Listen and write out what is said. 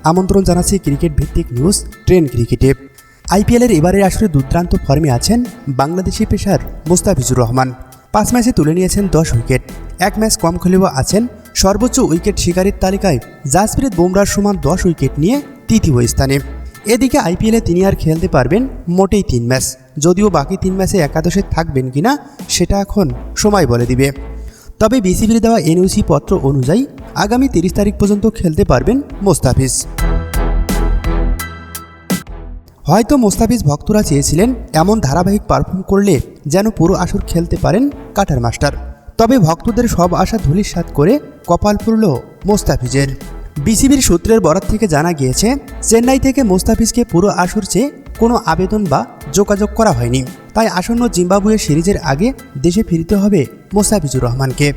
আমন্ত্রণ জানাচ্ছি ক্রিকেট ভিত্তিক নিউজ ট্রেন্ড ক্রিকেটে। আইপিএলের এবারের আসরে দুর্দান্ত ফর্মে আছেন বাংলাদেশি পেসার মুস্তাফিজুর রহমান। 5 ম্যাচে তুলে নিয়েছেন 10 উইকেট। 1 ম্যাচ কম খেলেও আছেন সর্বোচ্চ উইকেট শিকারীর তালিকায় জাসপ্রীত বুমরার সমান 10 উইকেট নিয়ে তৃতীয় স্থানে। এদিকে আইপিএলে তিনি আর খেলতে পারবেন মোটেই 3 ম্যাচ, যদিও বাকি 3 ম্যাচে একাদশে থাকবেন কিনা সেটা এখন সময় বলে দিবে। তবে বিসিবির দেওয়া এনওসি পত্র অনুযায়ী আগামী 30 তারিখ পর্যন্ত খেলতে পারবেন মুস্তাফিজ। হয়তো মুস্তাফিজ ভক্তরা চেয়েছিলেন এমন ধারাবাহিক পারফর্ম করলে যেন পুরো আসর খেলতে পারেন কাটার মাস্টার। তবে ভক্তদের সব আশা ধূলিসাৎ করে কপাল পুরল মুস্তাফিজের। বিসিবির সূত্রের বরাত থেকে জানা গিয়েছে, চেন্নাই থেকে মুস্তাফিজকে পুরো আসর চেয়ে কোনো আবেদন বা যোগাযোগ করা হয়নি। তাই আসন্ন জিম্বাবুয়ে সিরিজের আগে দেশে ফিরতে হবে মুস্তাফিজুর রহমানকে।